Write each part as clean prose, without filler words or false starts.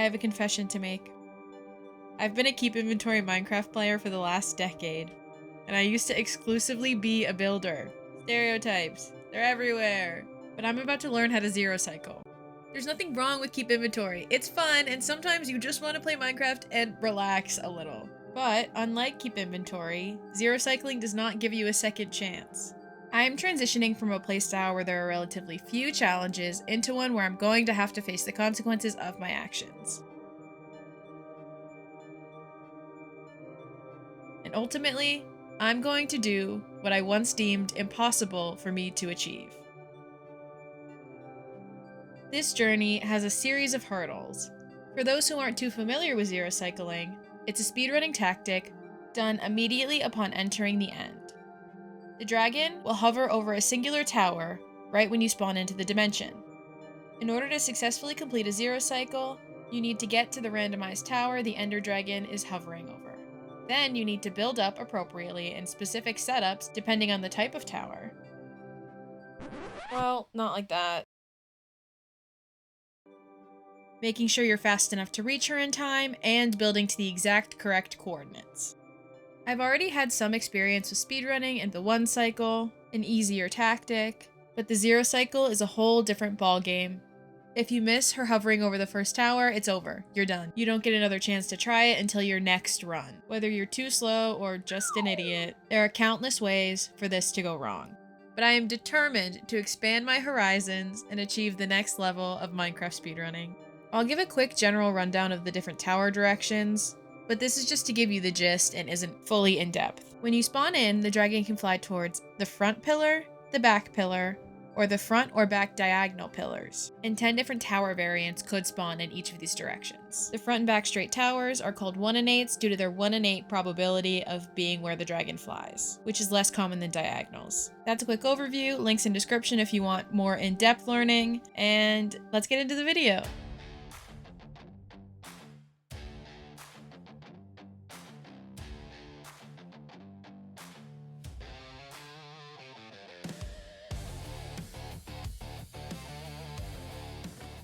I have a confession to make. I've been a KeepInventory Minecraft player for the last decade, and I used to exclusively be a builder. Stereotypes, they're everywhere. But I'm about to learn how to zero cycle. There's nothing wrong with KeepInventory. It's fun, and sometimes you just want to play Minecraft and relax a little. But unlike KeepInventory, zero cycling does not give you a second chance. I am transitioning from a playstyle where there are relatively few challenges into one where I'm going to have to face the consequences of my actions. And ultimately, I'm going to do what I once deemed impossible for me to achieve. This journey has a series of hurdles. For those who aren't too familiar with zero cycling, it's a speedrunning tactic done immediately upon entering the end. The dragon will hover over a singular tower right when you spawn into the dimension. In order to successfully complete a zero cycle, you need to get to the randomized tower the Ender Dragon is hovering over. Then you need to build up appropriately in specific setups depending on the type of tower. Well, not like that. Making sure you're fast enough to reach her in time, and building to the exact correct coordinates. I've already had some experience with speedrunning and the one cycle, an easier tactic, but the zero cycle is a whole different ballgame. If you miss her hovering over the first tower, it's over. You're done. You don't get another chance to try it until your next run. Whether you're too slow or just an idiot, there are countless ways for this to go wrong. But I am determined to expand my horizons and achieve the next level of Minecraft speedrunning. I'll give a quick general rundown of the different tower directions, but this is just to give you the gist and isn't fully in depth. When you spawn in, the dragon can fly towards the front pillar, the back pillar, or the front or back diagonal pillars, and 10 different tower variants could spawn in each of these directions. The front and back straight towers are called 1 in 8s due to their 1 in 8 probability of being where the dragon flies, which is less common than diagonals. That's a quick overview, links in description if you want more in-depth learning, and let's get into the video.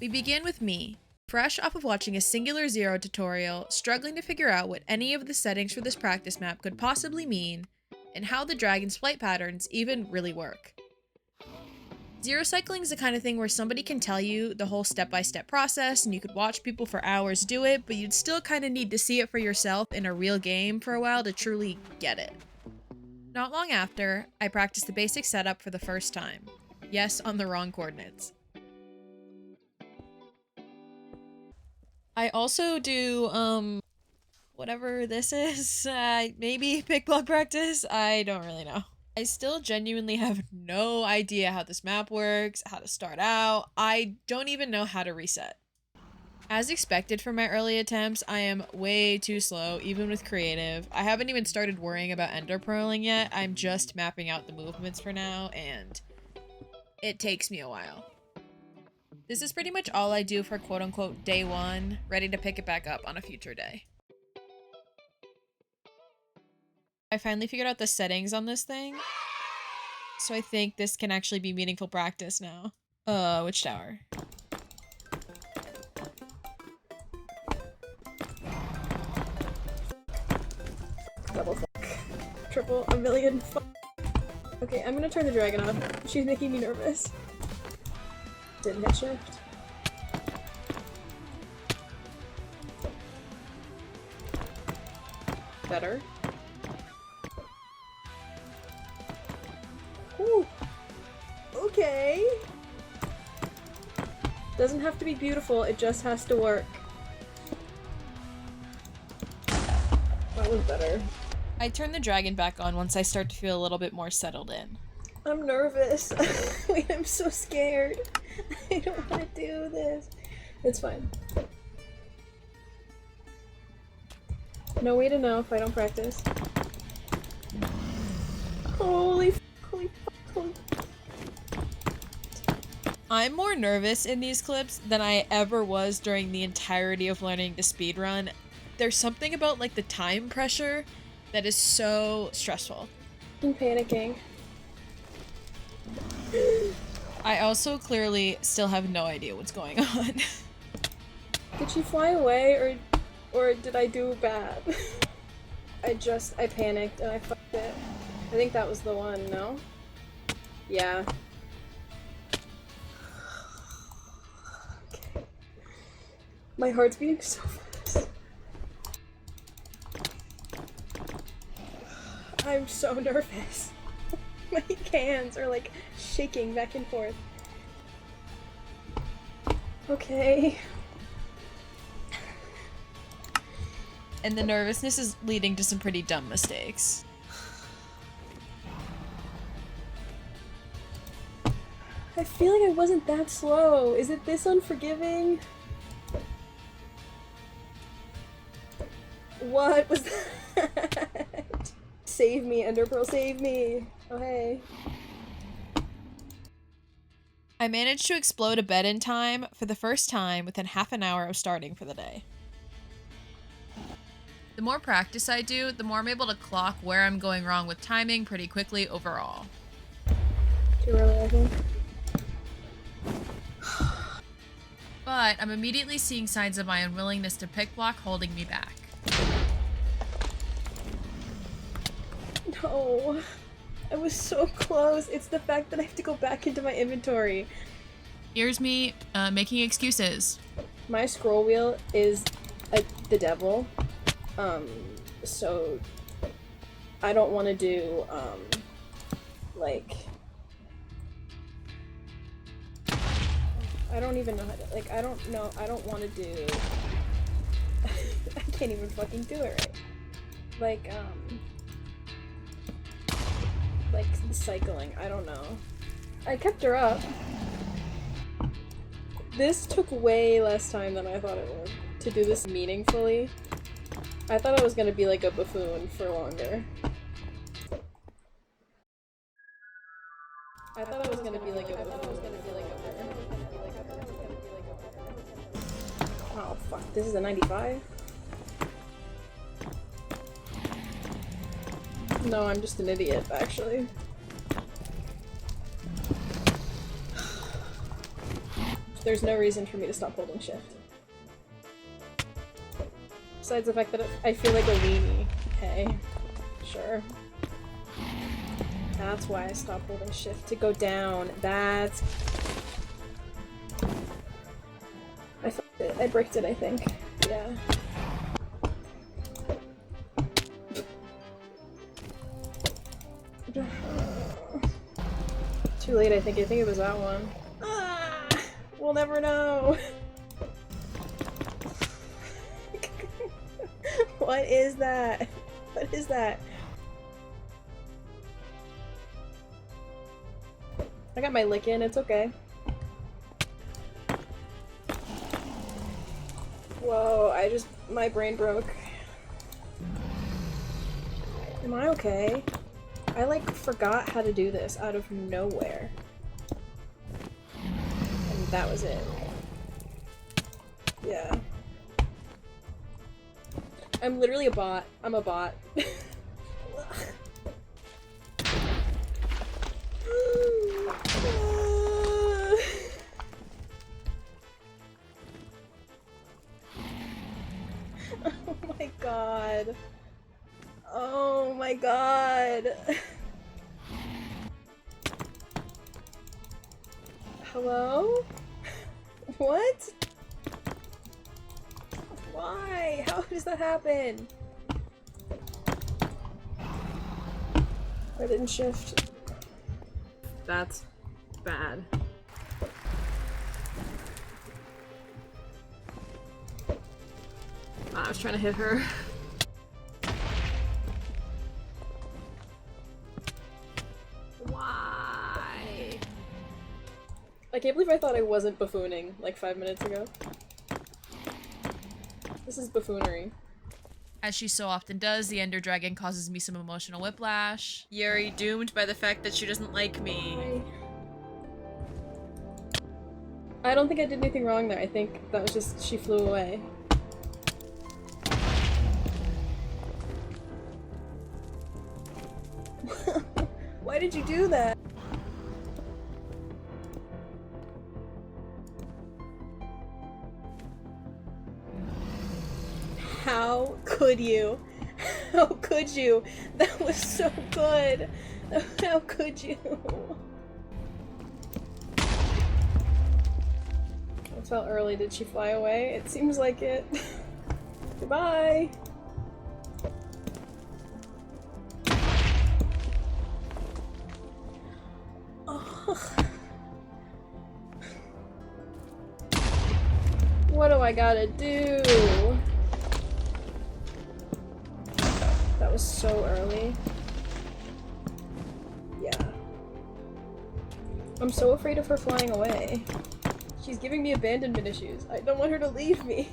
We begin with me, fresh off of watching a Singular Zero tutorial, struggling to figure out what any of the settings for this practice map could possibly mean, and how the dragon's flight patterns even really work. Zero cycling is the kind of thing where somebody can tell you the whole step-by-step process, and you could watch people for hours do it, but you'd still kind of need to see it for yourself in a real game for a while to truly get it. Not long after, I practiced the basic setup for the first time. Yes, on the wrong coordinates. I also do, whatever this is, maybe pick block practice, I don't really know. I still genuinely have no idea how this map works, how to start out, I don't even know how to reset. As expected from my early attempts, I am way too slow, even with creative. I haven't even started worrying about ender pearling yet, I'm just mapping out the movements for now, and it takes me a while. This is pretty much all I do for quote-unquote day one, ready to pick it back up on a future day. I finally figured out the settings on this thing, so I think this can actually be meaningful practice now. Which tower? Double fuck. Triple a million fuck. Okay, I'm gonna turn the dragon off. She's making me nervous. Didn't hit shift. Better. Ooh. Okay. Doesn't have to be beautiful, it just has to work. That was better. I turn the dragon back on once I start to feel a little bit more settled in. I'm nervous. Wait, I'm so scared. I don't want to do this. It's fine. No way to know if I don't practice. Holy f***, holy f***, holy I'm more nervous in these clips than I ever was during the entirety of learning to speedrun. There's something about like the time pressure that is so stressful. I'm panicking. I also clearly still have no idea what's going on. Good Did she fly away, or did I do bad? I panicked and I fucked it. I think that was the one, no? Yeah. Okay. My heart's beating so fast. I'm so nervous. My hands are like shaking back and forth. Okay. And the nervousness is leading to some pretty dumb mistakes. I feel like I wasn't that slow. Is it this unforgiving? What was that? Save me, Enderpearl, save me! Oh hey. I managed to explode a bed in time for the first time within half an hour of starting for the day. The more practice I do, the more I'm able to clock where I'm going wrong with timing pretty quickly overall. Too early, I think. But I'm immediately seeing signs of my unwillingness to pick block holding me back. No. I was so close. It's the fact that I have to go back into my inventory. Here's me making excuses. My scroll wheel is the devil. So I don't want to do, like, I don't even know how to, like, I don't want to do, I can't even fucking do it right. Like cycling, I don't know. I kept her up. This took way less time than I thought it would to do this meaningfully. I thought I was gonna be like a buffoon for longer. I thought I was gonna be like a buffoon. Oh fuck, this is a 95? No, I'm just an idiot, actually. There's no reason for me to stop holding shift. Besides the fact that I feel like a weenie. Hey. Sure. That's why I stopped holding shift, to go down. That's... I fucked it. I bricked it, I think. Yeah. Too late, I think. I think it was that one. Ah! We'll never know! What is that? What is that? I got my lick in, it's okay. Whoa, my brain broke. Am I okay? I like forgot how to do this out of nowhere. And that was it. Yeah. I'm literally a bot. I'm a bot. Oh my god. Oh my god. Hello? What? Why? How does that happen? I didn't shift. That's bad. I was trying to hit her. Why? I can't believe I thought I wasn't buffooning like 5 minutes ago. This is buffoonery. As she so often does, the Ender Dragon causes me some emotional whiplash. Yuri doomed by the fact that she doesn't like me. I don't think I did anything wrong there. I think that was just she flew away. Why did you do that? How could you? How could you? That was so good. How could you? That's how early did she fly away? It seems like it. Goodbye. Oh. What do I gotta do? That was so early. Yeah. I'm so afraid of her flying away. She's giving me abandonment issues. I don't want her to leave me.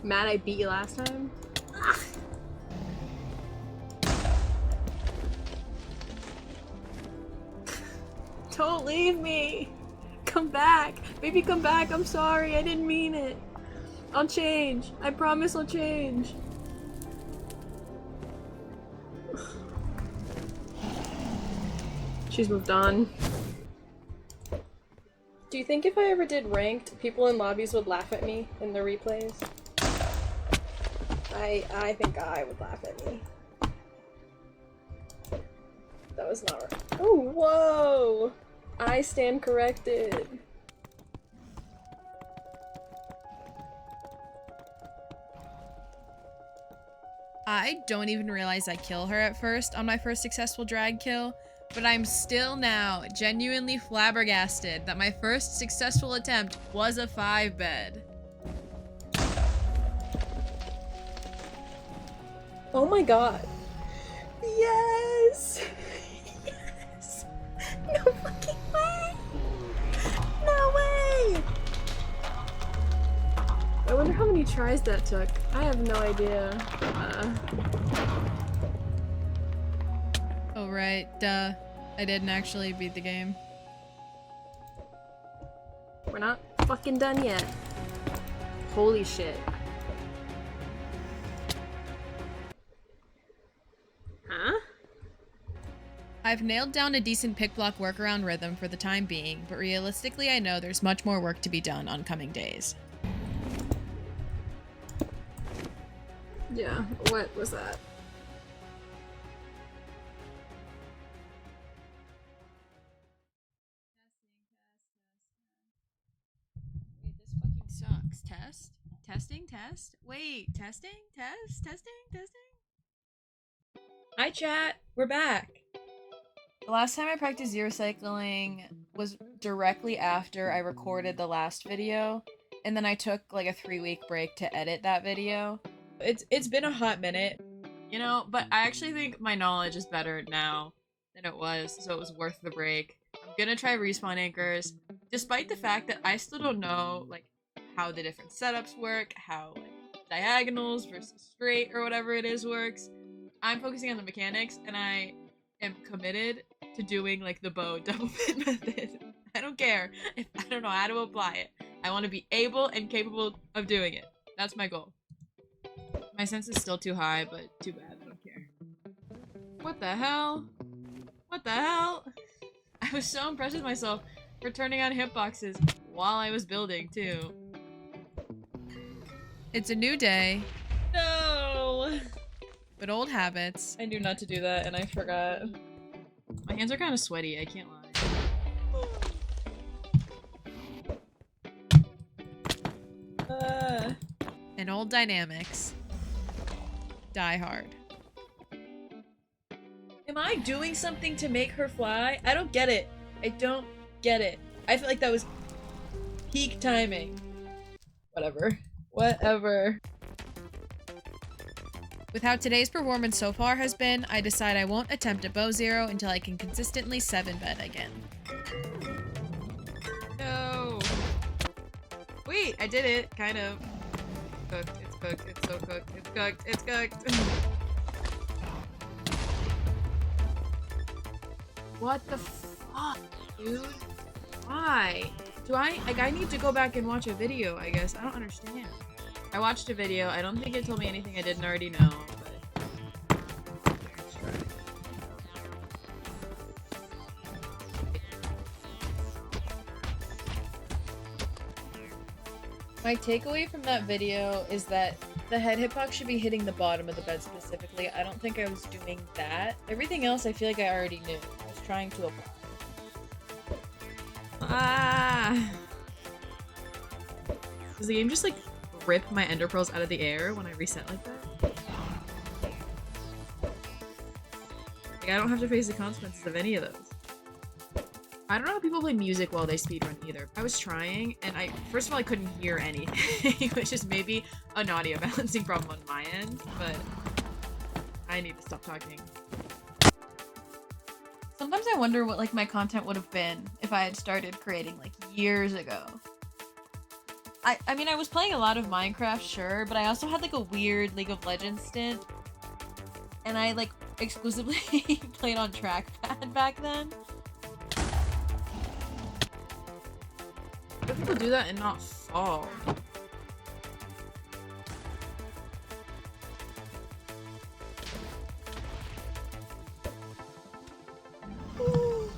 Mad I beat you last time? Ugh. Don't leave me! Come back! Baby, come back! I'm sorry, I didn't mean it! I'll change! I promise I'll change! She's moved on. Do you think if I ever did ranked, people in lobbies would laugh at me in the replays? I think I would laugh at me. That was not right. Oh, whoa! I stand corrected. I don't even realize I kill her at first on my first successful drag kill, but I'm still now genuinely flabbergasted that my first successful attempt was a 5-bed. Oh my god. Yes! Yes! No fucking way! No way! I wonder how many tries that took. I have no idea. Oh right, duh. I didn't actually beat the game. We're not fucking done yet. Holy shit. Huh? I've nailed down a decent pick block workaround rhythm for the time being, but realistically I know there's much more work to be done on coming days. Yeah, what was that? Wait, this fucking sucks. Test? Testing? Test? Wait, testing? Test? Testing? Testing? Hi chat! We're back! The last time I practiced zero cycling was directly after I recorded the last video, and then I took like a 3-week break to edit that video. It's been a hot minute, you know, but I actually think my knowledge is better now than it was, so it was worth the break. I'm gonna try respawn anchors, despite the fact that I still don't know like how the different setups work, how like diagonals versus straight or whatever it is works. I'm focusing on the mechanics, and I am committed to doing like the bow double pin method. I don't care if I don't know how to apply it. I want to be able and capable of doing it. That's my goal. My sense is still too high, but too bad, I don't care. What the hell? What the hell? I was so impressed with myself for turning on hitboxes while I was building, too. It's a new day. No! But old habits. I knew not to do that, and I forgot. My hands are kind of sweaty, I can't lie. And old dynamics. Die hard. Am I doing something to make her fly? I don't get it. I don't get it. I feel like that was peak timing. Whatever. Whatever. With how today's performance so far has been, I decide I won't attempt a bow zero until I can consistently 7-bed again. No. Wait, I did it, kind of. Cooked, it's cooked, it's so cooked, it's cooked, it's cooked. What the fuck, dude? Why? I need to go back and watch a video, I guess. I don't understand. I watched a video. I don't think it told me anything I didn't already know, but... My takeaway from that video is that the head hitbox should be hitting the bottom of the bed specifically. I don't think I was doing that. Everything else I feel like I already knew. I was trying to apply. Ah! Does the game just like rip my ender pearls out of the air when I reset like that? Like I don't have to face the consequences of any of those. I don't know how people play music while they speedrun either. I was trying, and first of all, I couldn't hear anything, which is maybe an audio balancing problem on my end, but I need to stop talking. Sometimes I wonder what like my content would have been if I had started creating like years ago. I mean, I was playing a lot of Minecraft, sure, but I also had like a weird League of Legends stint, and I like exclusively played on trackpad back then. How do people do that and not fall? Ooh.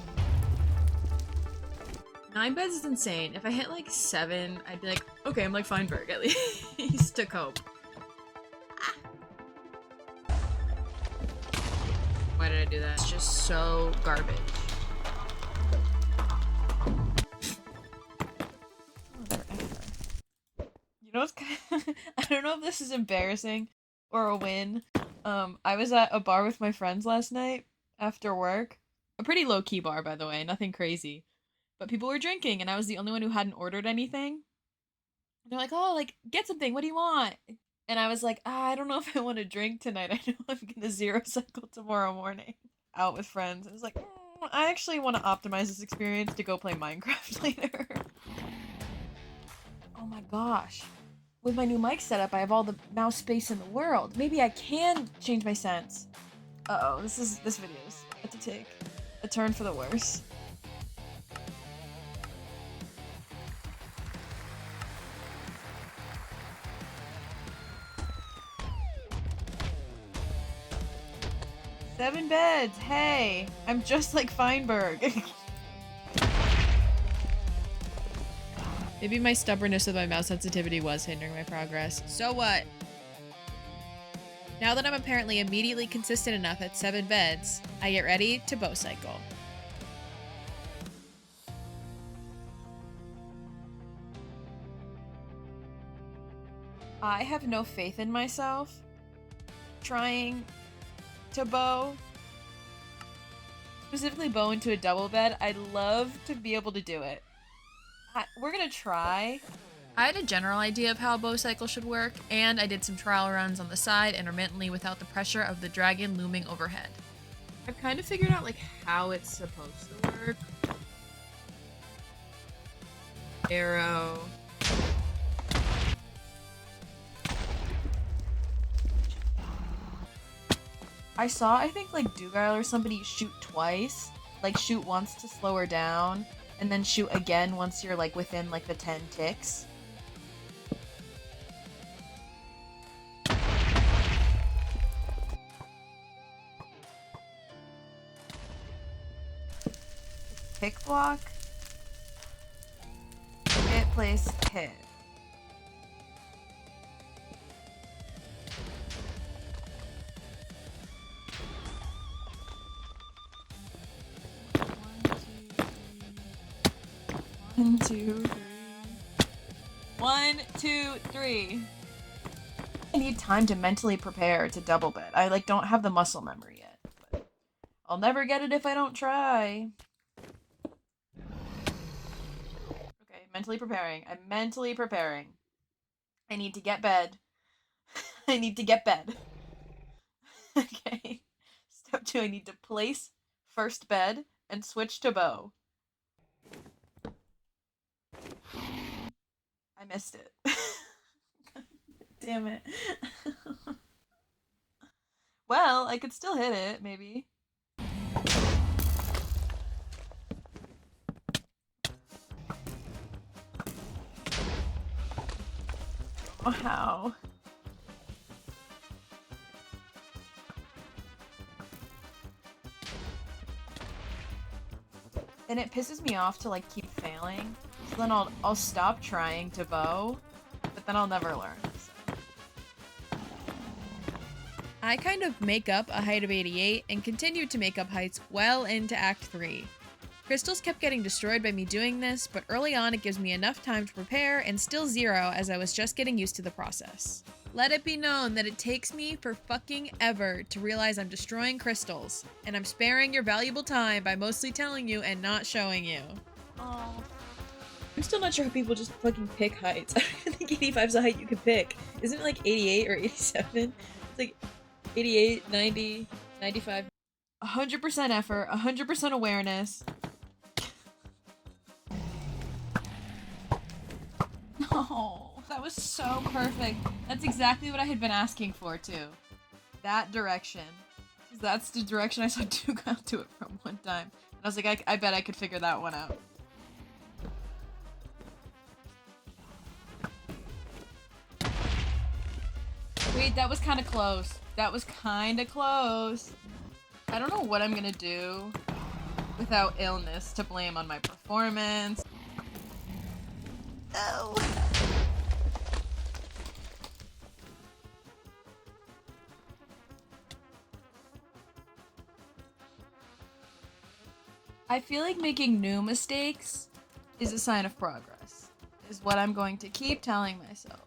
9 beds is insane. If I hit like 7, I'd be like, okay, I'm like Feinberg at least to cope. Ah. Why did I do that? It's just so garbage. You know, it's kind of, I don't know if this is embarrassing or a win. I was at a bar with my friends last night after work. A pretty low-key bar, by the way, nothing crazy. But people were drinking, and I was the only one who hadn't ordered anything. They're like, oh, like, get something, what do you want? And I was like, I don't know if I want to drink tonight. I know I'm gonna zero cycle tomorrow morning. Out with friends. And I was like, I actually want to optimize this experience to go play Minecraft later. Oh my gosh. With my new mic setup, I have all the mouse space in the world. Maybe I can change my sense. Uh-oh, this video is about to take a turn for the worse. Seven beds, hey! I'm just like Feinberg. Maybe my stubbornness with my mouse sensitivity was hindering my progress. So what? Now that I'm apparently immediately consistent enough at 7 beds, I get ready to bow cycle. I have no faith in myself trying to bow. Specifically bow into a double bed. I'd love to be able to do it. We're gonna try. I had a general idea of how a bow cycle should work, and I did some trial runs on the side intermittently without the pressure of the dragon looming overhead. I've kind of figured out like how it's supposed to work. Arrow. I saw, I think like Dougal or somebody shoot twice. Like shoot once to slow her down, and then shoot again once you're like within like the 10 ticks. Tick block. Hit, place, hit. One, two, three. 1, 2, 3. I need time to mentally prepare to double bed. I like don't have the muscle memory yet, but I'll never get it if I don't try. Okay, mentally preparing. I'm mentally preparing. I need to get bed. I need to get bed. Okay. Step 2, I need to place first bed and switch to bow. I missed it. Damn it. Well, I could still hit it, maybe. Wow. And it pisses me off to like keep failing. So then I'll stop trying to bow but then I'll never learn. So. I kind of make up a height of 88 and continued to make up heights well into Act 3. Crystals kept getting destroyed by me doing this, but early on it gives me enough time to prepare and still 0 as I was just getting used to the process. Let it be known that it takes me for fucking ever to realize I'm destroying crystals, and I'm sparing your valuable time by mostly telling you and not showing you. Oh. I'm still not sure how people just fucking pick heights. I don't think 85 is a height you can pick. Isn't it like 88 or 87? It's like 88, 90, 95. 100% effort, 100% awareness. No, that was so perfect. That's exactly what I had been asking for, too. That direction. That's the direction I saw Duke out to it from one time. And I was like, I bet I could figure that one out. Wait, that was kind of close. That was kind of close. I don't know what I'm gonna do without illness to blame on my performance. No. I feel like making new mistakes is a sign of progress, is what I'm going to keep telling myself.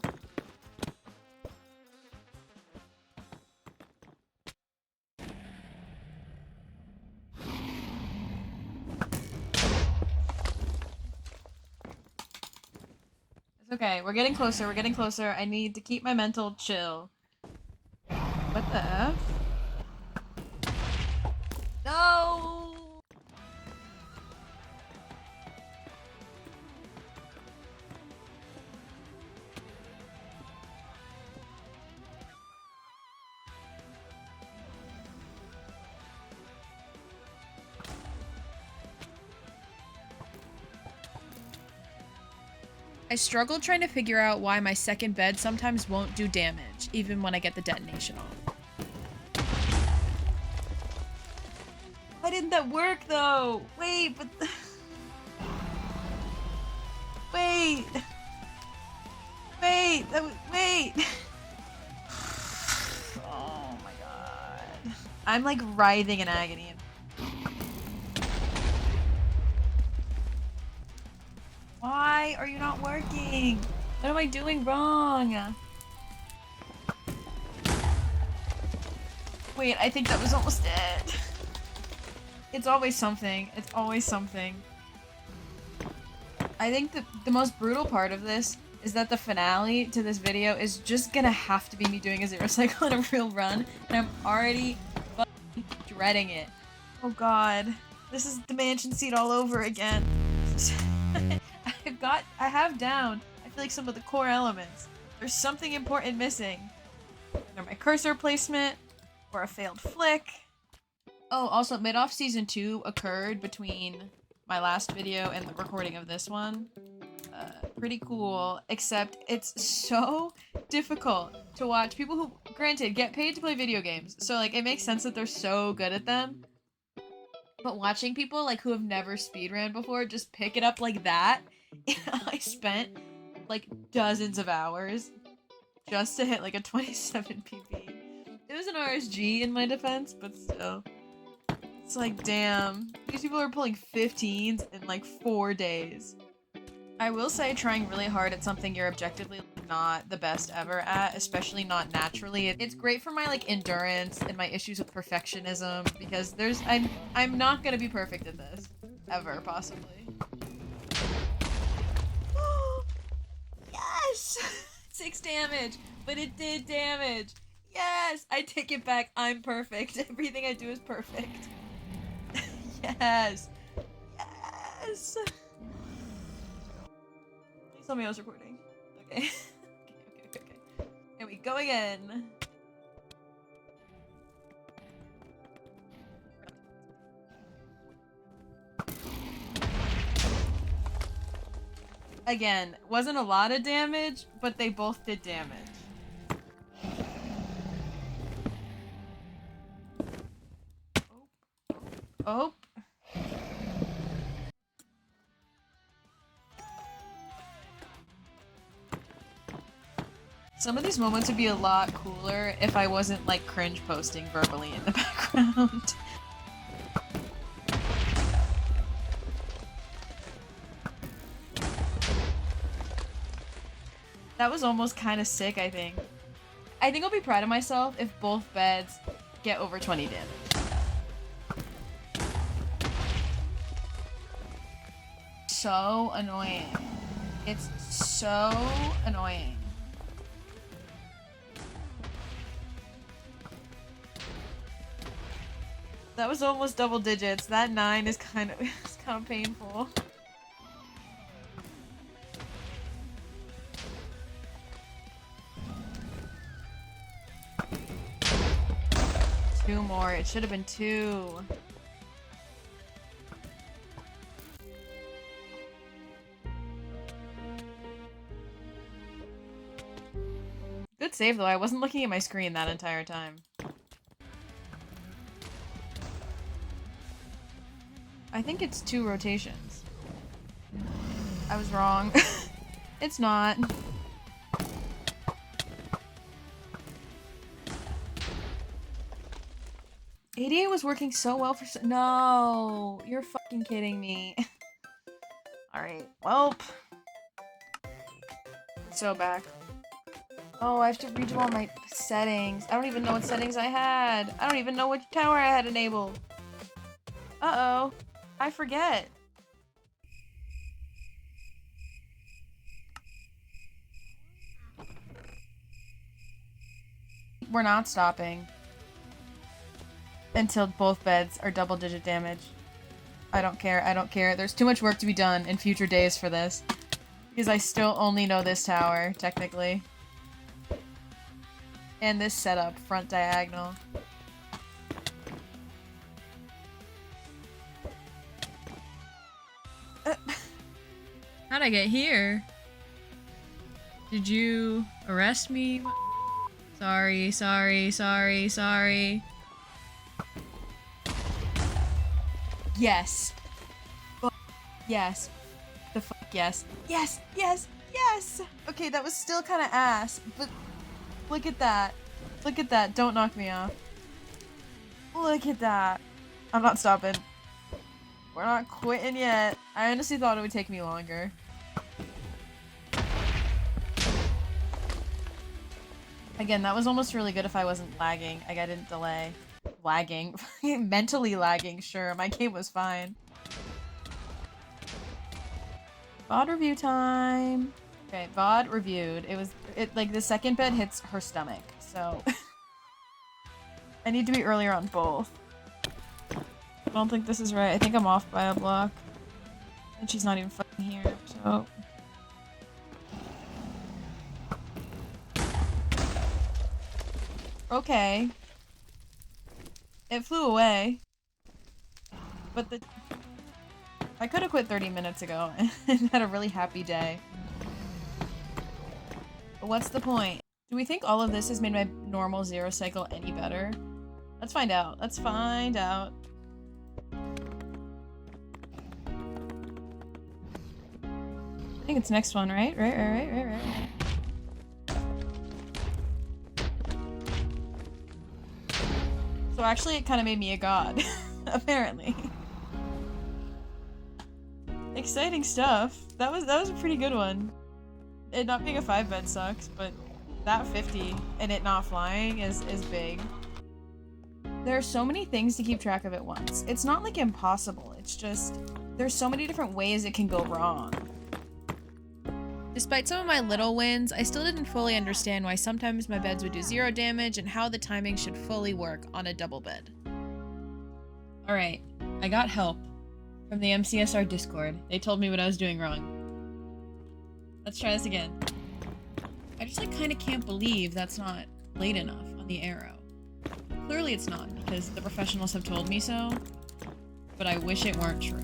It's okay, we're getting closer, we're getting closer. I need to keep my mental chill. What the F? No! I struggled trying to figure out why my second bed sometimes won't do damage, even when I get the detonation off. Why didn't that work, though? Wait, but... Wait! Wait! Wait! Oh my god. I'm like writhing in agony. Why are you not working? What am I doing wrong? Wait, I think that was almost it. It's always something. It's always something. I think the most brutal part of this is that the finale to this video is just gonna have to be me doing a 0 cycle in a real run, and I'm already fucking dreading it. Oh god. This is the mansion seat all over again. I have down, I feel like some of the core elements. There's something important missing. Either my cursor placement, or a failed flick. Oh, also, mid-off season 2 occurred between my last video and the recording of this one. Pretty cool, except it's so difficult to watch people who, granted, get paid to play video games, so like it makes sense that they're so good at them. But watching people like who have never speedran before just pick it up like that, I spent like dozens of hours just to hit like a 27 PB. It was an RSG in my defense, but still. It's like, damn, these people are pulling 15s in like 4 days. I will say trying really hard at something you're objectively not the best ever at, especially not naturally. It's great for my like endurance and my issues with perfectionism because I'm not gonna be perfect at this. Ever, possibly. Yes! 6 damage, but it did damage. Yes! I take it back. I'm perfect. Everything I do is perfect. Yes! Yes! Please tell me I was recording. Okay. Okay. Here we go again. Again, wasn't a lot of damage, but they both did damage. Oh. Some of these moments would be a lot cooler if I wasn't like cringe posting verbally in the background. That was almost kind of sick, I think. I think I'll be proud of myself if both beds get over 20 damage. So annoying. It's so annoying. That was almost double digits. That 9 is kind of painful. Two more. It should have been 2. Good save though. I wasn't looking at my screen that entire time. I think it's 2 rotations. I was wrong. It's not. '88 was working so well for no, you're fucking kidding me. Alright, welp. So back. Oh, I have to redo all my settings. I don't even know what settings I had. I don't even know which tower I had enabled. Uh-oh. I forget. We're not stopping until both beds are double-digit damage. I don't care. I don't care. There's too much work to be done in future days for this. Because I still only know this tower, technically. And this setup, front diagonal. How'd I get here? Did you arrest me? Sorry, sorry, sorry, sorry. Yes. Yes. The fuck yes. Yes, yes, yes! Okay, that was still kind of ass, but look at that. Look at that. Don't knock me off. Look at that. I'm not stopping. We're not quitting yet. I honestly thought it would take me longer. Again, that was almost really good if I wasn't lagging. Like, I didn't delay. Lagging. Mentally lagging, sure. My game was fine. VOD review time. Okay, VOD reviewed. Like, the second bed hits her stomach, so... I need to be earlier on both. I don't think this is right. I think I'm off by a block. And she's not even fucking here, so... Okay. It flew away. But I could have quit 30 minutes ago and had a really happy day. But what's the point? Do we think all of this has made my normal 0 cycle any better? Let's find out. Let's find out. I think it's next one, right? Right. So actually it kind of made me a god, apparently. Exciting stuff. That was a pretty good one. It not being a 5-bed sucks, but that 50 and it not flying is big. There are so many things to keep track of at once. It's not like impossible, it's just there's so many different ways it can go wrong. Despite some of my little wins, I still didn't fully understand why sometimes my beds would do 0 damage and how the timing should fully work on a double bed. Alright, I got help from the MCSR Discord. They told me what I was doing wrong. Let's try this again. I just like kind of can't believe that's not late enough on the arrow. Clearly it's not, because the professionals have told me so, but I wish it weren't true.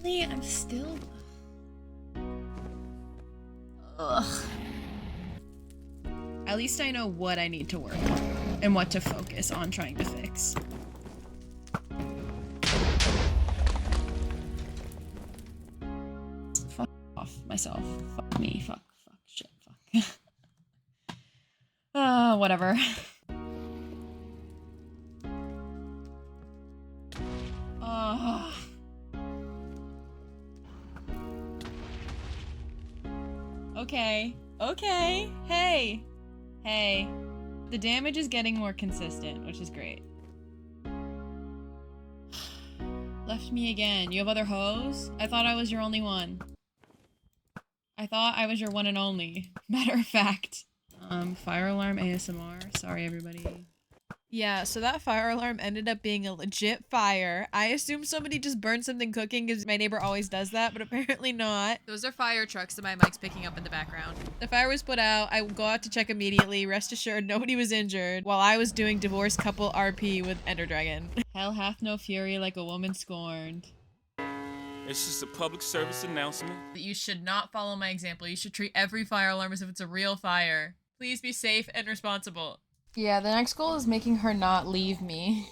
Really? I'm still... Ugh. At least I know what I need to work on. and what to focus on trying to fix. Fuck off myself. Fuck me. Fuck. Shit. Fuck. Whatever. Okay. Okay. Hey. Hey. The damage is getting more consistent, which is great. Left me again. You have other hoes? I thought I was your only one. I thought I was your one and only. Matter of fact. Fire alarm ASMR. Sorry, everybody. Yeah, so that fire alarm ended up being a legit fire. I assume somebody just burned something cooking because my neighbor always does that, but apparently not. Those are fire trucks that my mic's picking up in the background. The fire was put out. I go out to check immediately. Rest assured, nobody was injured while I was doing divorced couple RP with Ender Dragon. Hell hath no fury like a woman scorned. It's just a public service announcement. You should not follow my example. You should treat every fire alarm as if it's a real fire. Please be safe and responsible. Yeah, the next goal is making her not leave me.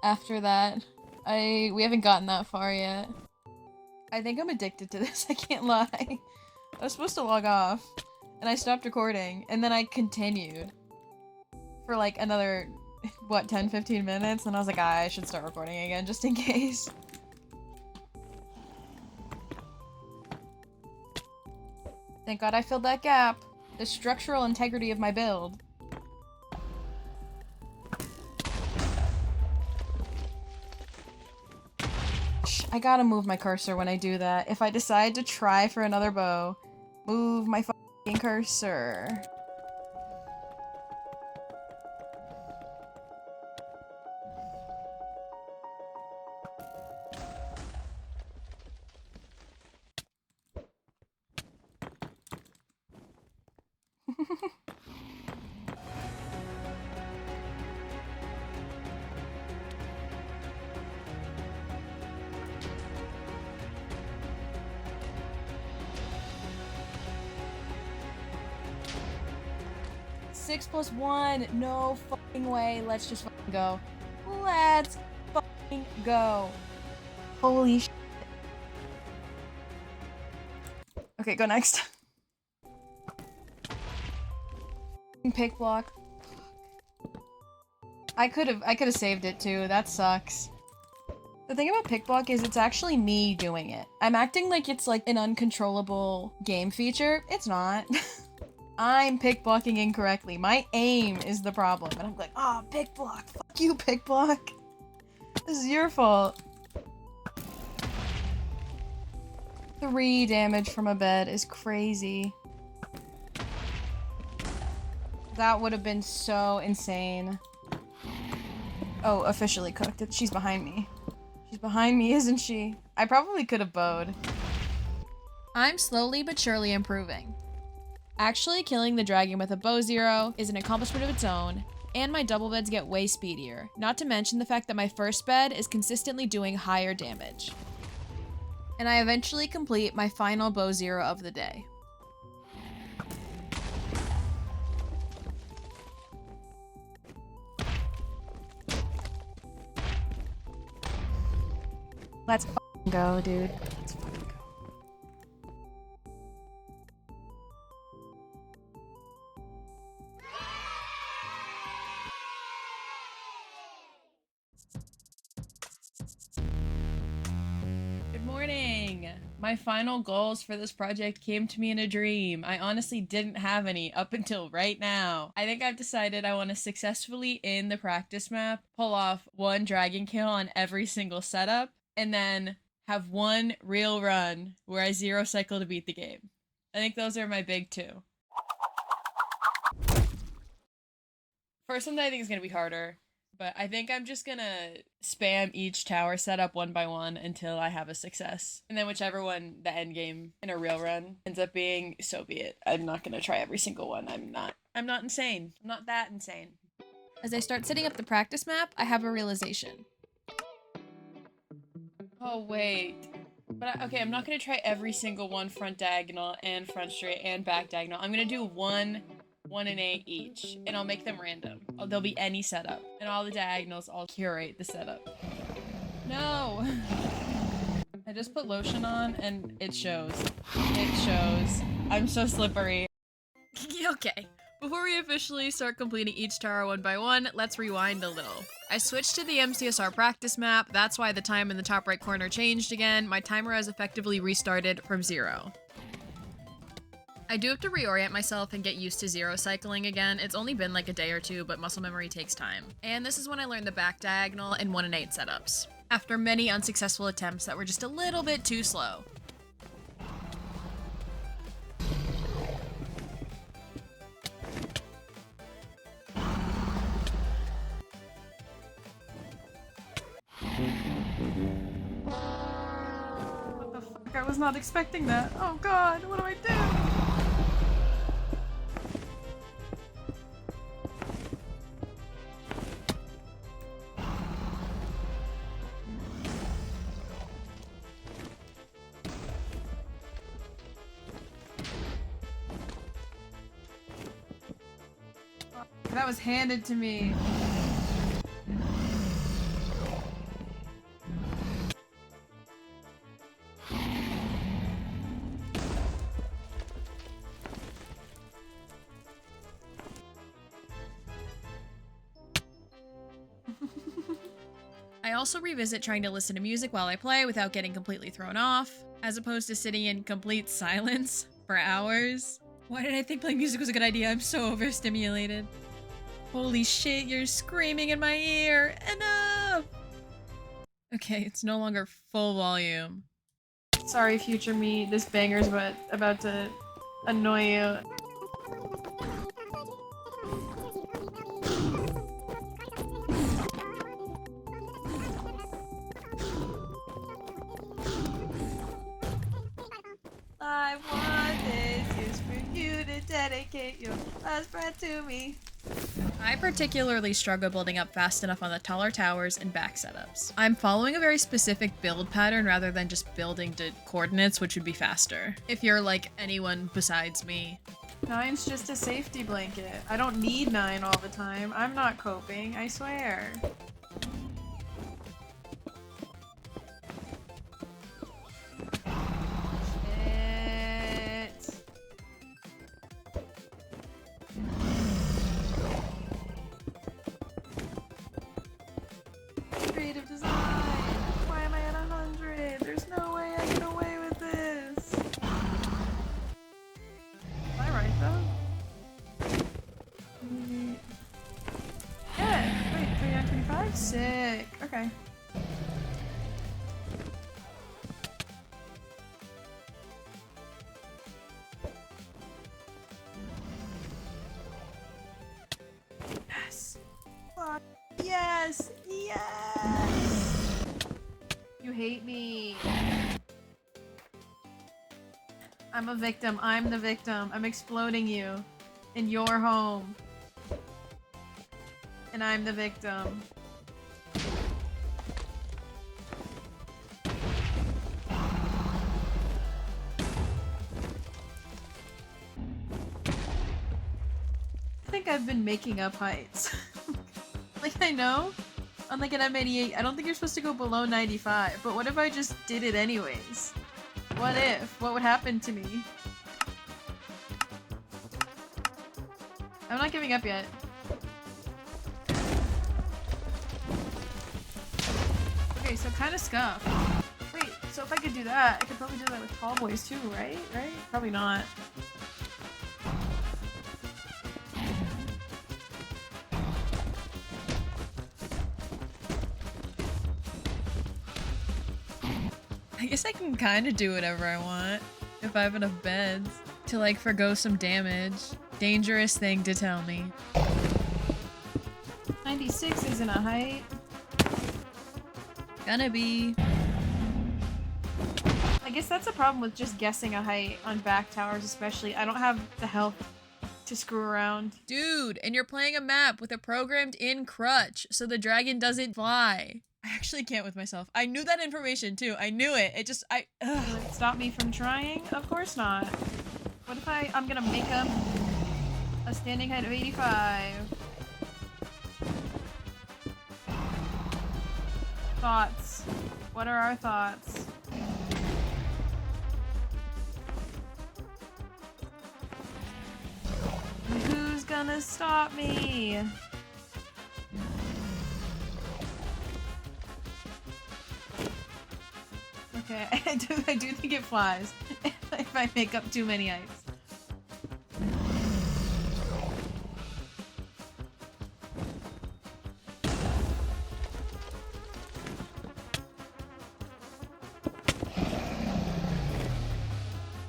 After that, we haven't gotten that far yet. I think I'm addicted to this, I can't lie. I was supposed to log off, and I stopped recording, and then I continued for like another, what, 10-15 minutes, and I was like, I should start recording again, just in case. Thank God I filled that gap. The structural integrity of my build. I gotta move my cursor when I do that. If I decide to try for another bow, move my fucking cursor. Six plus one, no fucking way. Let's just fucking go. Let's fucking go. Holy shit. Okay, go next. Pick block. I could have saved it too. That sucks. The thing about pick block is it's actually me doing it. I'm acting like it's like an uncontrollable game feature. It's not. I'm pick blocking incorrectly. My aim is the problem. And I'm like, oh, pick block. Fuck you, pick block. This is your fault. 3 damage from a bed is crazy. That would have been so insane. Oh, officially cooked. She's behind me. She's behind me, isn't she? I probably could have bowed. I'm slowly but surely improving. Actually killing the dragon with a bow 0 is an accomplishment of its own, and my double beds get way speedier, not to mention the fact that my first bed is consistently doing higher damage. And I eventually complete my final bow 0 of the day. Let's f***ing go, dude. Let's fucking go. Good morning! My final goals for this project came to me in a dream. I honestly didn't have any up until right now. I think I've decided I want to successfully, in the practice map, pull off 1 dragon kill on every single setup, and then have 1 real run where I 0 cycle to beat the game. I think those are my big 2. First one I think is going to be harder, but I think I'm just gonna spam each tower setup 1 by 1 until I have a success. And then whichever one the end game in a real run ends up being, so be it. I'm not gonna try every single one. I'm not insane. I'm not that insane. As I start setting up the practice map, I have a realization. Oh, wait. But okay, I'm not gonna try every single one front diagonal and front straight and back diagonal. I'm gonna do 1 1 and 8 each, and I'll make them random. They'll be any setup, and all the diagonals, I'll curate the setup. No! I just put lotion on, and it shows. It shows. I'm so slippery. Okay. Before we officially start completing each tower one by one, let's rewind a little. I switched to the MCSR practice map, that's why the time in the top right corner changed again. My timer has effectively restarted from 0. I do have to reorient myself and get used to 0 cycling again. It's only been like a day or two, but muscle memory takes time. And this is when I learned the back diagonal and 1 and 8 setups, after many unsuccessful attempts that were just a little bit too slow. What the fuck? I was not expecting that. Oh god, what do I do? That was handed to me. I also revisit trying to listen to music while I play without getting completely thrown off, as opposed to sitting in complete silence for hours. Why did I think playing music was a good idea? I'm so overstimulated. Holy shit, you're screaming in my ear! Enough! Okay, it's no longer full volume. Sorry, future me, this banger's about to annoy you. I want this is for you to dedicate your last breath to me. I particularly struggle building up fast enough on the taller towers and back setups. I'm following a very specific build pattern rather than just building to coordinates, which would be faster. If you're like anyone besides me. 9's just a safety blanket. I don't need 9 all the time. I'm not coping, I swear. Creative design! Why am I at 100? There's no way I get away with this! Am I right though? Yeah! Wait, 3925? Sick! Okay. Yes! Fuck! Yes! Yes! You hate me. I'm a victim. I'm the victim. I'm exploding you in your home. And I'm the victim. I think I've been making up heights. Like, I know, on like an M88, I don't think you're supposed to go below 95, but what if I just did it anyways? What if? What would happen to me? I'm not giving up yet. Okay, so kind of scuff. Wait, so if I could do that, I could probably do that with tall boys too, right? Right? Probably not. I guess I can kind of do whatever I want if I have enough beds to like forgo some damage. Dangerous thing to tell me. 96 isn't a height. Gonna be. I guess that's a problem with just guessing a height on back towers especially. I don't have the health to screw around. Dude, and you're playing a map with a programmed in crutch so the dragon doesn't fly. I actually can't with myself. I knew that information too. I knew it. It just, Will it stop me from trying? Of course not. What if I'm gonna make up A standing height of 85. Thoughts. What are our thoughts? Who's gonna stop me? Okay, I do think it flies if I make up too many heights.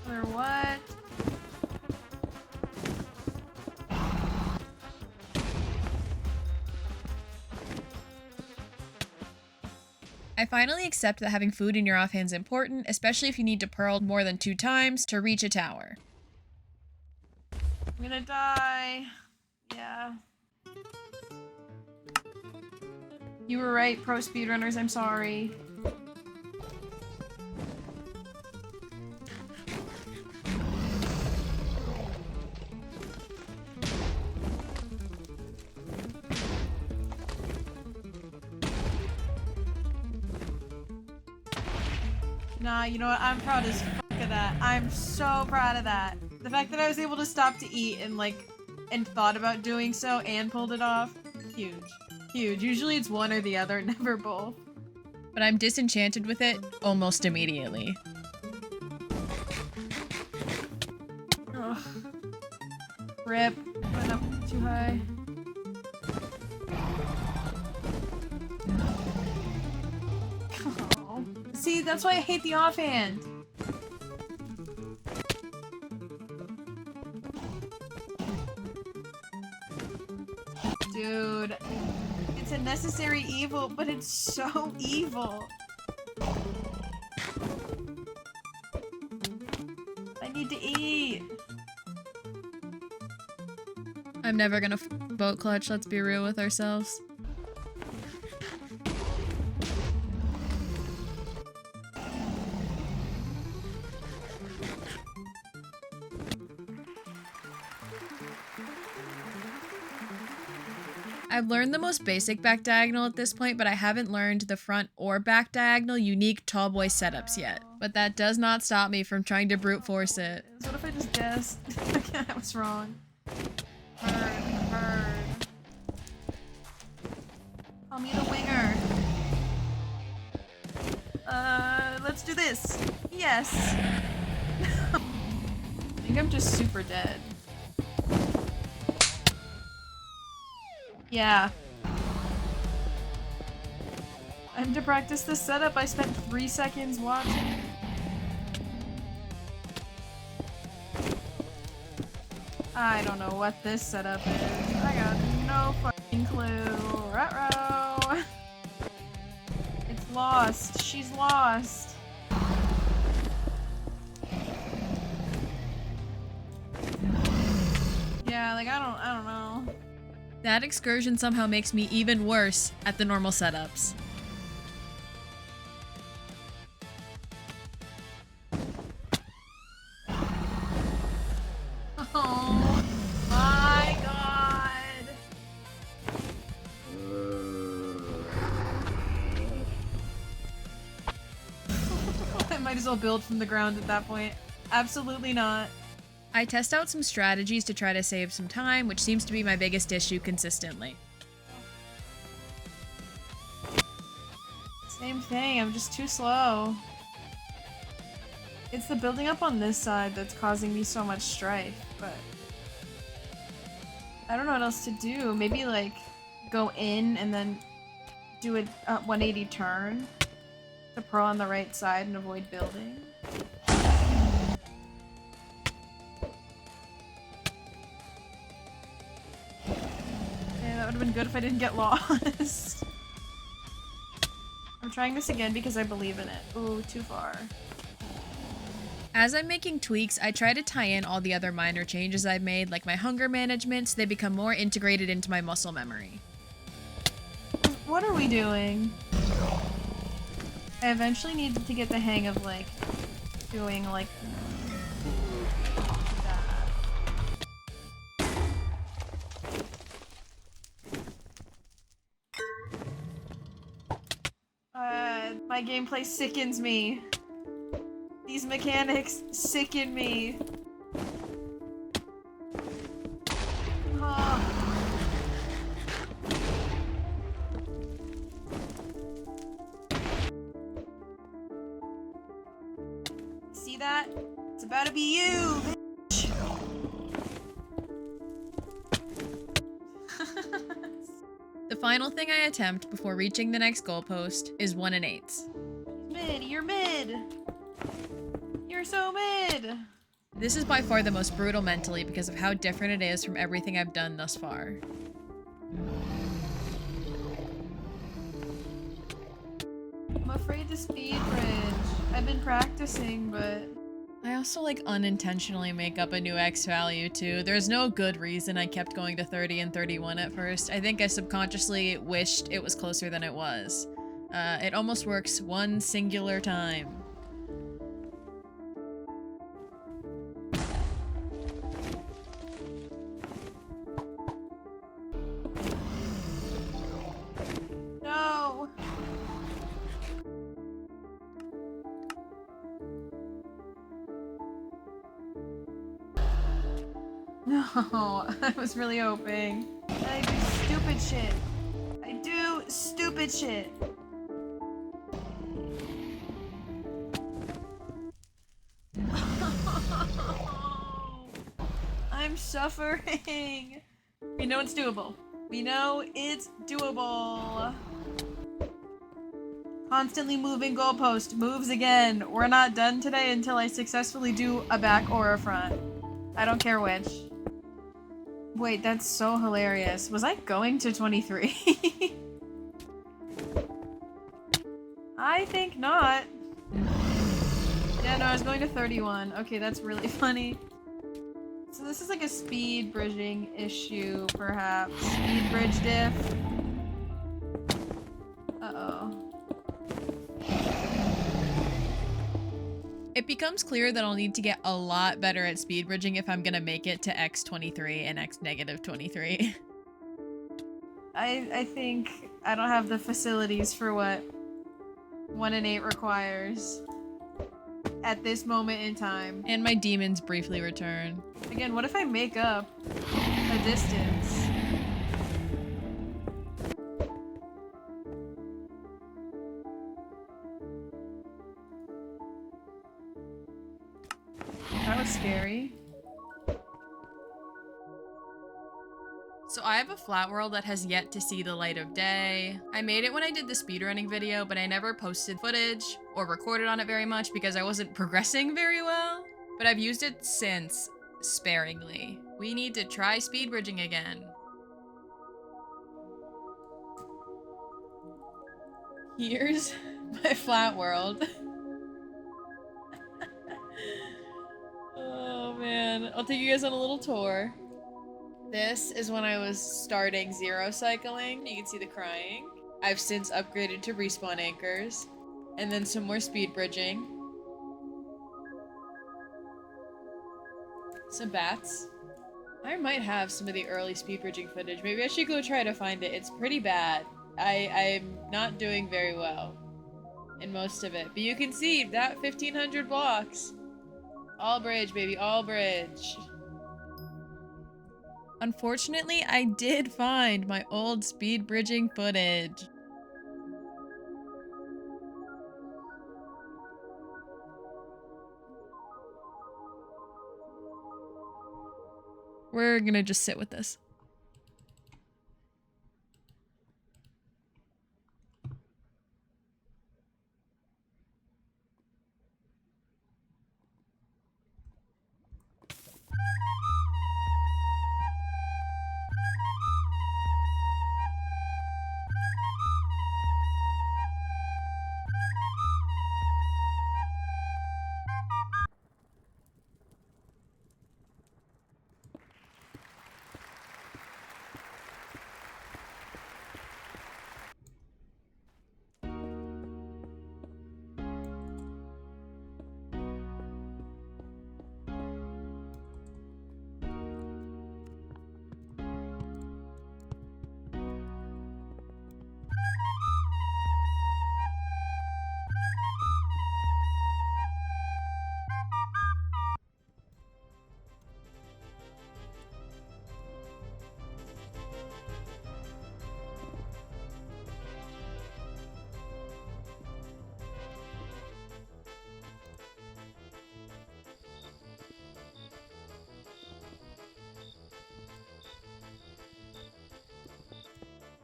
Or what? I finally accept that having food in your offhand is important, especially if you need to pearl more than 2 times to reach a tower. I'm gonna die. Yeah. You were right, pro speedrunners, I'm sorry. Nah, you know what? I'm proud as fuck of that. I'm so proud of that. The fact that I was able to stop to eat and thought about doing so and pulled it off, huge. Huge. Usually it's one or the other, never both. But I'm disenchanted with it almost immediately. Ugh. Rip. Went up too high. Oh. See, that's why I hate the offhand. Dude, it's a necessary evil, but it's so evil. I need to eat. I'm never gonna boat clutch, let's be real with ourselves. I've learned the most basic back diagonal at this point, but I haven't learned the front or back diagonal unique tall boy setups yet. But that does not stop me from trying to brute force it. What if I just guessed? I was wrong. Heard. Call me the winger. Let's do this. Yes. I think I'm just super dead. Yeah. And to practice this setup, I spent 3 seconds watching. I don't know what this setup is. I got no fucking clue. Ruh-roh. It's lost. She's lost. Yeah, like I don't know. That excursion somehow makes me even worse at the normal setups. Oh my god! I might as well build from the ground at that point. Absolutely not. I test out some strategies to try to save some time, which seems to be my biggest issue consistently. Same thing, I'm just too slow. It's the building up on this side that's causing me so much strife, but I don't know what else to do. Maybe like go in and then do a 180 turn to pearl on the right side and avoid building. That would have been good if I didn't get lost. I'm trying this again because I believe in it. Ooh, too far. As I'm making tweaks, I try to tie in all the other minor changes I've made, like my hunger management, so they become more integrated into my muscle memory. What are we doing? I eventually need to get the hang of, like, doing, like, that. My gameplay sickens me. These mechanics sicken me. Oh. See that? It's about to be you, bitch. The final thing I attempt before reaching the next goalpost is 1 and 8s. Mid, you're mid. You're so mid. This is by far the most brutal mentally because of how different it is from everything I've done thus far. I'm afraid to speed bridge. I've been practicing, but I also like unintentionally make up a new X value too. There's no good reason I kept going to 30 and 31 at first. I think I subconsciously wished it was closer than it was. It almost works one singular time. No! No, I was really hoping. I do stupid shit. I do stupid shit. I'm suffering. We know it's doable. We know it's doable. Constantly moving goalpost. Moves again. We're not done today until I successfully do a back or a front. I don't care which. Wait, that's so hilarious. Was I going to 23? I think not. Yeah, no, I was going to 31. Okay, that's really funny. So this is like a speed bridging issue, perhaps. Speed bridge diff. Uh-oh. It becomes clear that I'll need to get a lot better at speed bridging if I'm gonna make it to X23 and X-23. I think I don't have the facilities for what 1 and 8 requires at this moment in time. And my demons briefly return. Again, what if I make up a distance? That was scary. So I have a flat world that has yet to see the light of day. I made it when I did the speedrunning video, but I never posted footage or recorded on it very much because I wasn't progressing very well. But I've used it since, sparingly. We need to try speed bridging again. Here's my flat world. Oh man, I'll take you guys on a little tour. This is when I was starting zero cycling. You can see the crying. I've since upgraded to respawn anchors. And then some more speed bridging. Some bats. I might have some of the early speed bridging footage. Maybe I should go try to find it. It's pretty bad. I'm not doing very well in most of it. But you can see that 1500 blocks. All bridge, baby, all bridge. Unfortunately, I did find my old speed bridging footage. We're gonna just sit with this.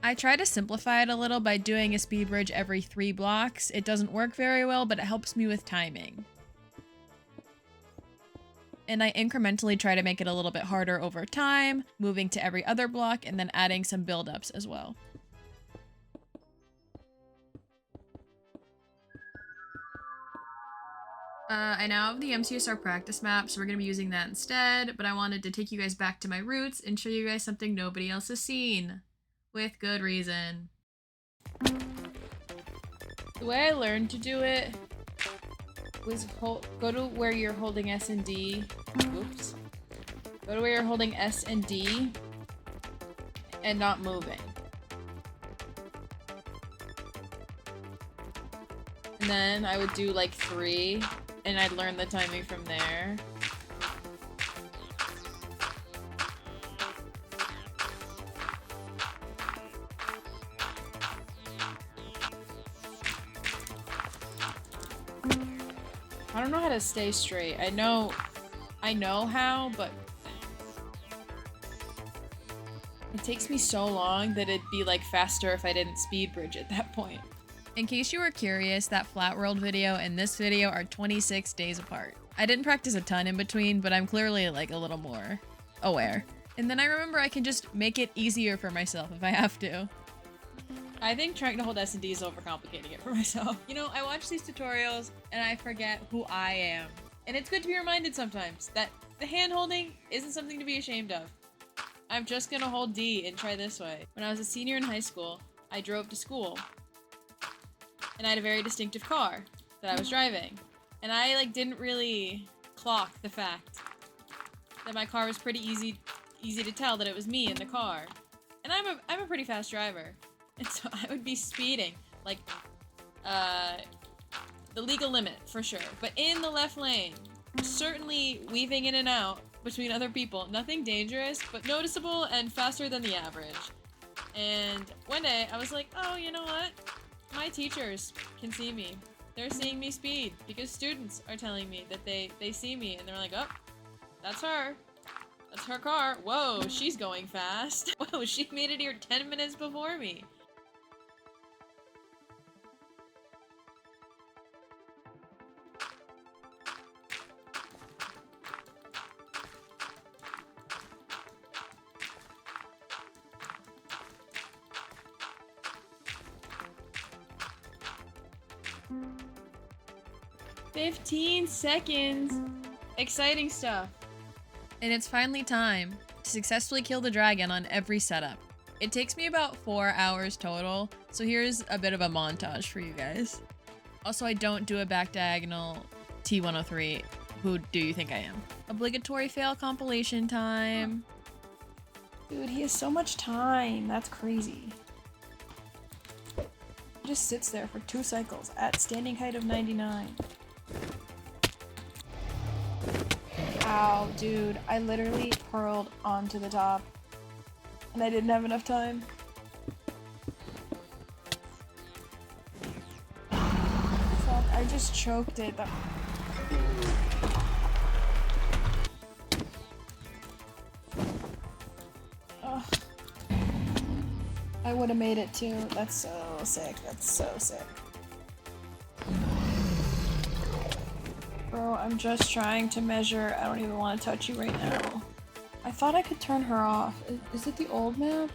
I try to simplify it a little by doing a speed bridge every 3 blocks. It doesn't work very well, but it helps me with timing. And I incrementally try to make it a little bit harder over time, moving to every other block and then adding some build-ups as well. I now have the MCSR practice map, so we're going to be using that instead, but I wanted to take you guys back to my roots and show you guys something nobody else has seen. With good reason. The way I learned to do it was go to where you're holding S and D. Oops. Go to where you're holding S and D and not moving. And then I would do like 3 and I'd learn the timing from there. I don't know how to stay straight. I know how, but it takes me so long that it'd be like faster if I didn't speed bridge at that point. In case you were curious, that Flat World video and this video are 26 days apart. I didn't practice a ton in between, but I'm clearly like a little more aware. And then I remember I can just make it easier for myself if I have to. I think trying to hold S&D is overcomplicating it for myself. You know, I watch these tutorials and I forget who I am. And it's good to be reminded sometimes that the hand holding isn't something to be ashamed of. I'm just gonna hold D and try this way. When I was a senior in high school, I drove to school. And I had a very distinctive car that I was driving. And I like didn't really clock the fact that my car was pretty easy to tell that it was me in the car. And I'm a pretty fast driver. And so I would be speeding, like, the legal limit, for sure. But in the left lane, certainly weaving in and out between other people. Nothing dangerous, but noticeable and faster than the average. And one day, I was like, oh, you know what? My teachers can see me. They're seeing me speed, because students are telling me that they see me, and they're like, oh, that's her. That's her car. Whoa, she's going fast. Whoa, she made it here 10 minutes before me. "15 seconds. Exciting stuff. And it's finally time to successfully kill the dragon on every setup. It takes me about 4 hours total, so here's a bit of a montage for you guys. Also, I don't do a back diagonal T103. Who do you think I am? Obligatory fail compilation time. Dude, he has so much time. That's crazy. He just sits there for 2 cycles at standing height of 99. Ow, dude. I literally hurled onto the top. And I didn't have enough time. Fuck, I just choked it. Ugh. I would have made it too. That's so sick. That's so sick. Bro, I'm just trying to measure. I don't even want to touch you right now. I thought I could turn her off. Is it the old map?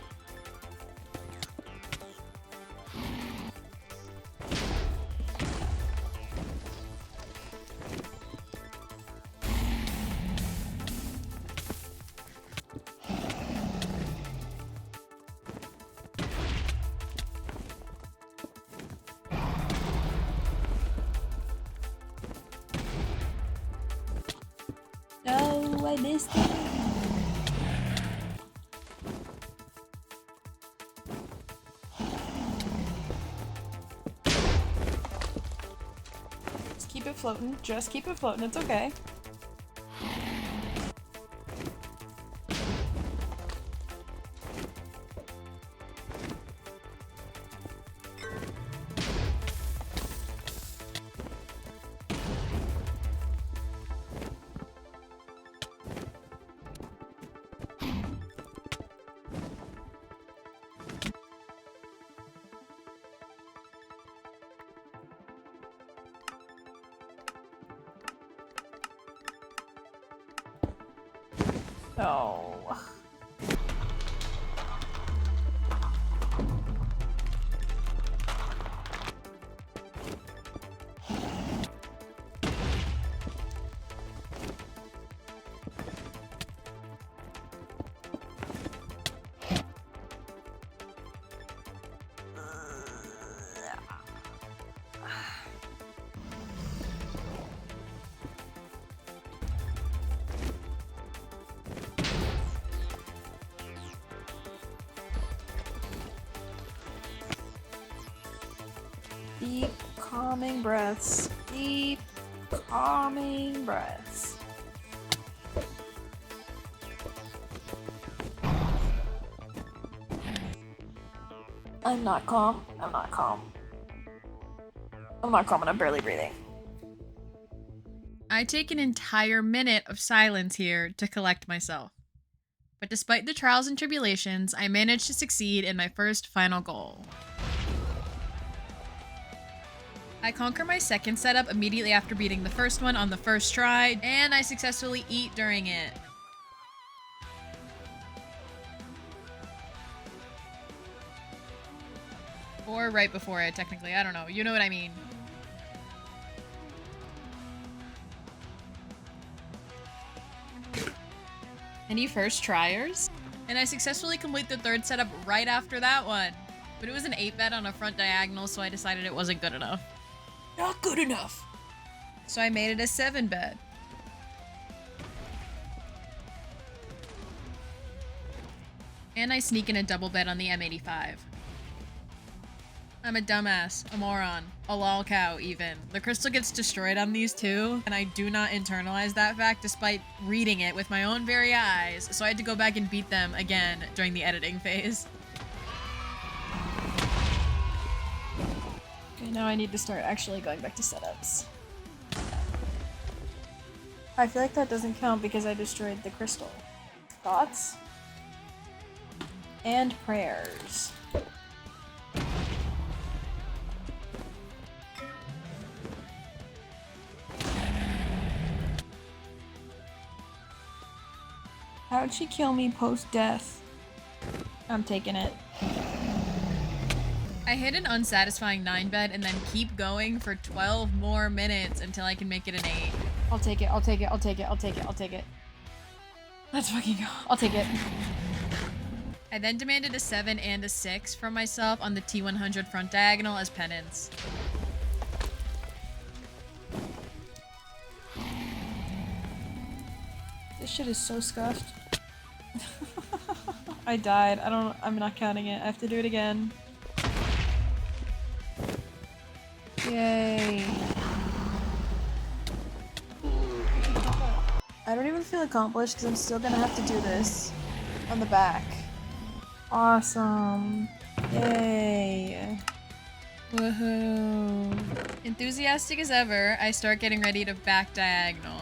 No, I missed it. Just keep it floating. Just keep it floating. It's okay. Oh. Deep, calming breaths. Deep, calming breaths. I'm not calm. I'm not calm. I'm not calm and I'm barely breathing. I take an entire minute of silence here to collect myself. But despite the trials and tribulations, I managed to succeed in my first final goal. I conquer my second setup immediately after beating the first one on the first try, and I successfully eat during it. Or right before it, technically. I don't know. You know what I mean. Any first tryers? And I successfully complete the third setup right after that one. But it was an 8-bet on a front diagonal, so I decided it wasn't good enough. Not good enough! So I made it a 7-bet. And I sneak in a double bet on the M85. I'm a dumbass, a moron, a lol cow even. The crystal gets destroyed on these two, and I do not internalize that fact despite reading it with my own very eyes, so I had to go back and beat them again during the editing phase. Okay, now I need to start actually going back to setups. I feel like that doesn't count because I destroyed the crystal. Thoughts? And prayers. How'd she kill me post-death? I'm taking it. I hit an unsatisfying 9-bet and then keep going for 12 more minutes until I can make it an 8. I'll take it, I'll take it, I'll take it, I'll take it, I'll take it. Let's fucking go. I'll take it. I then demanded a 7 and a 6 from myself on the T100 front diagonal as penance. This shit is so scuffed. I died. I'm not counting it. I have to do it again. Yay. I don't even feel accomplished because I'm still gonna have to do this on the back. Awesome. Yay. Woohoo. Enthusiastic as ever, I start getting ready to back diagonal.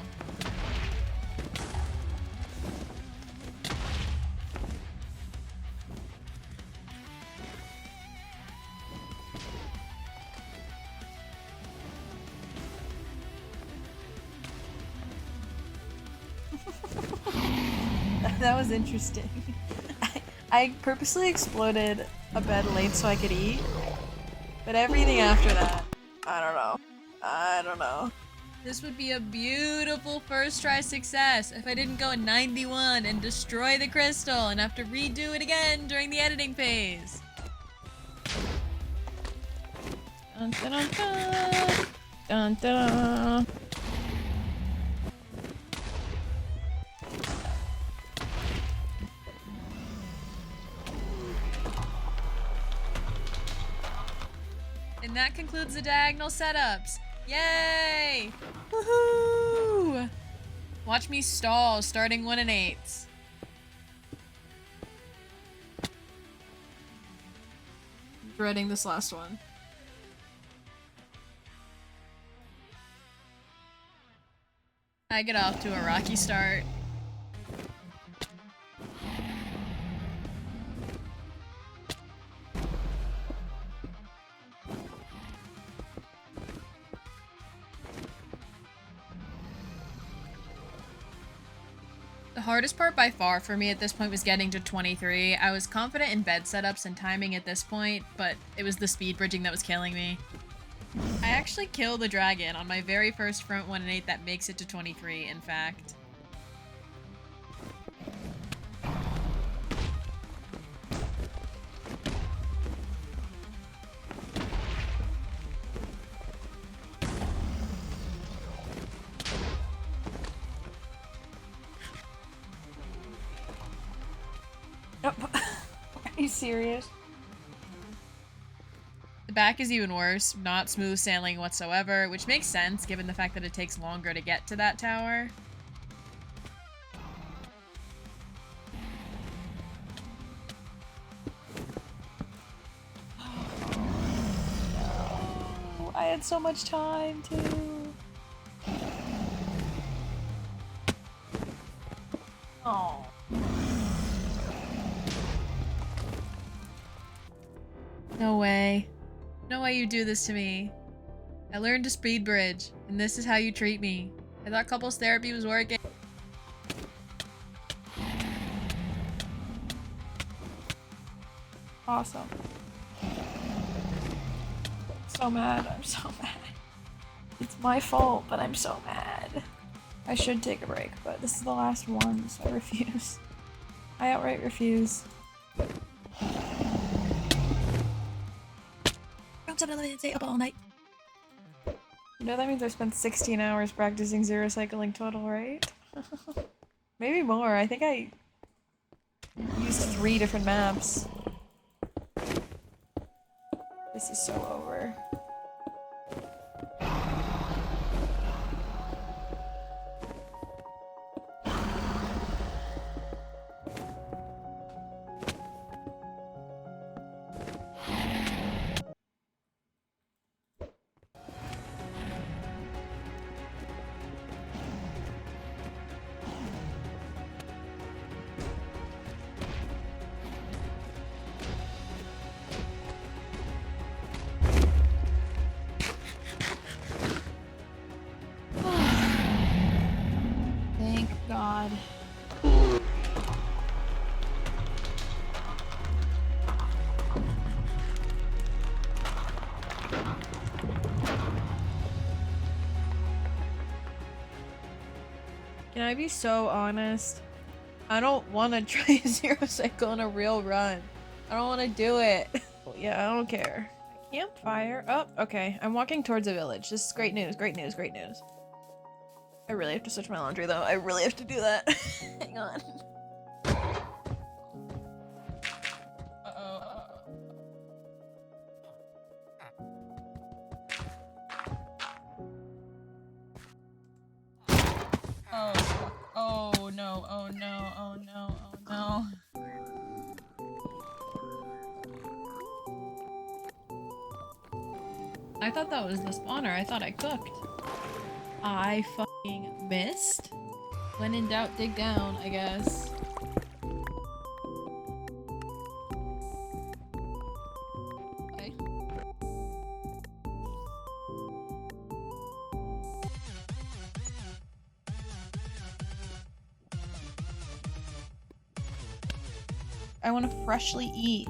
That was interesting. I purposely exploded a bed late so I could eat, but everything after that, I don't know. I don't know. This would be a beautiful first try success if I didn't go at 91 and destroy the crystal and have to redo it again during the editing phase. Dun, dun, dun, dun. Dun, dun. And that concludes the diagonal setups. Yay! Woohoo! Watch me stall, starting 1 and 8s. Dreading this last one. I get off to a rocky start. The hardest part by far for me at this point was getting to 23. I was confident in bed setups and timing at this point, but it was the speed bridging that was killing me. I actually killed a dragon on my very first front 1 and 8 that makes it to 23, in fact. Are you serious? The back is even worse, not smooth sailing whatsoever, which makes sense given the fact that it takes longer to get to that tower. Oh, I had so much time too. Oh. No way. No way you do this to me. I learned to speed bridge, and this is how you treat me. I thought couples therapy was working. Awesome. So mad. I'm so mad. It's my fault, but I'm so mad. I should take a break, but this is the last one, so I refuse. I outright refuse. Stay up all night. You know that means I spent 16 hours practicing zero cycling total, right? Maybe more. I think I used 3 different maps. This is so over. Thank God. Can I be so honest? I don't want to try a zero cycle in a real run. I don't want to do it. Yeah, I don't care. Campfire. Oh, okay. I'm walking towards a village. This is great news, great news, great news. I really have to switch my laundry though. I really have to do that. Hang on. Oh no, oh no, oh no, oh no. I thought that was the spawner. I thought I cooked. I fucking missed. When in doubt, dig down, I guess. Okay. I want to freshly eat.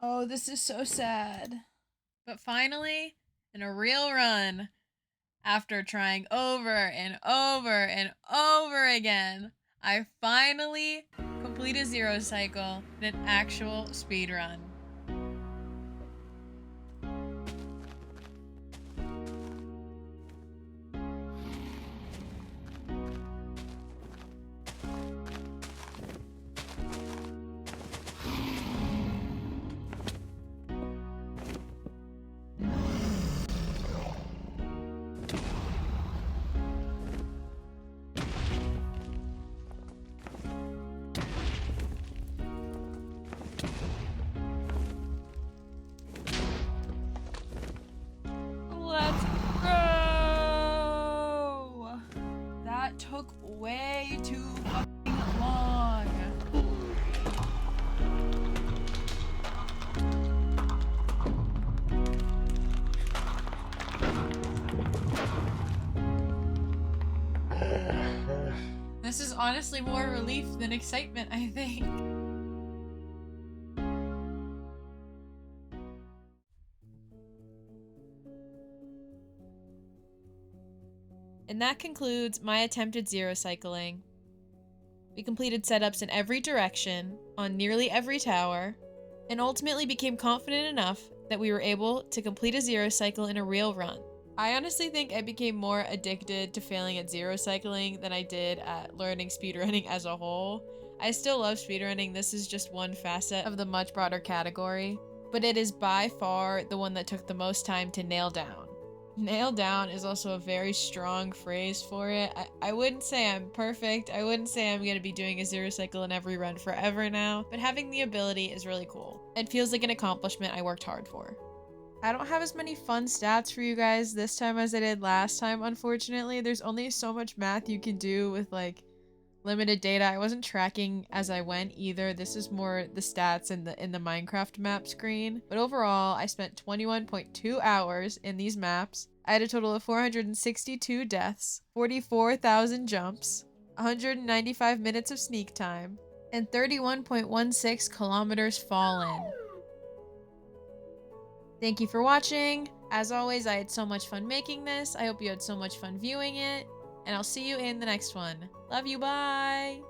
Oh, this is so sad. But finally, in a real run, after trying over and over and over again, I finally complete a zero cycle in an actual speed run. took way too fucking long. This is honestly more relief than excitement, I think. And that concludes my attempted zero cycling. We completed setups in every direction, on nearly every tower, and ultimately became confident enough that we were able to complete a zero cycle in a real run. I honestly think I became more addicted to failing at zero cycling than I did at learning speedrunning as a whole. I still love speedrunning, this is just one facet of the much broader category, but it is by far the one that took the most time to nail down. Nail down is also a very strong phrase for it. I wouldn't say I'm perfect, I wouldn't say I'm gonna be doing a zero cycle in every run forever now, but having the ability is really cool. It feels like an accomplishment I worked hard for. I don't have as many fun stats for you guys this time as I did last time, unfortunately. There's only so much math you can do with, like, limited data. I wasn't tracking as I went either. This is more the stats in the Minecraft map screen. But overall, I spent 21.2 hours in these maps. I had a total of 462 deaths, 44,000 jumps, 195 minutes of sneak time, and 31.16 kilometers fallen. Thank you for watching. As always, I had so much fun making this. I hope you had so much fun viewing it. And I'll see you in the next one. Love you, bye!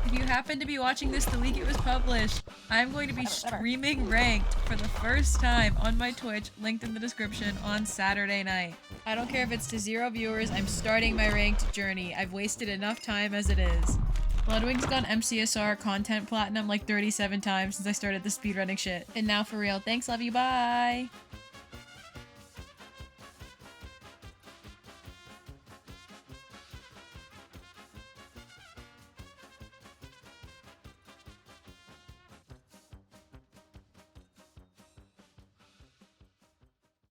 If you happen to be watching this the week it was published, I'm going to be streaming ranked for the first time on my Twitch, linked in the description, on Saturday night. I don't care if it's to 0 viewers, I'm starting my ranked journey. I've wasted enough time as it is. Bloodwing's gone MCSR content platinum like 37 times since I started the speedrunning shit. And now for real, thanks, love you, bye!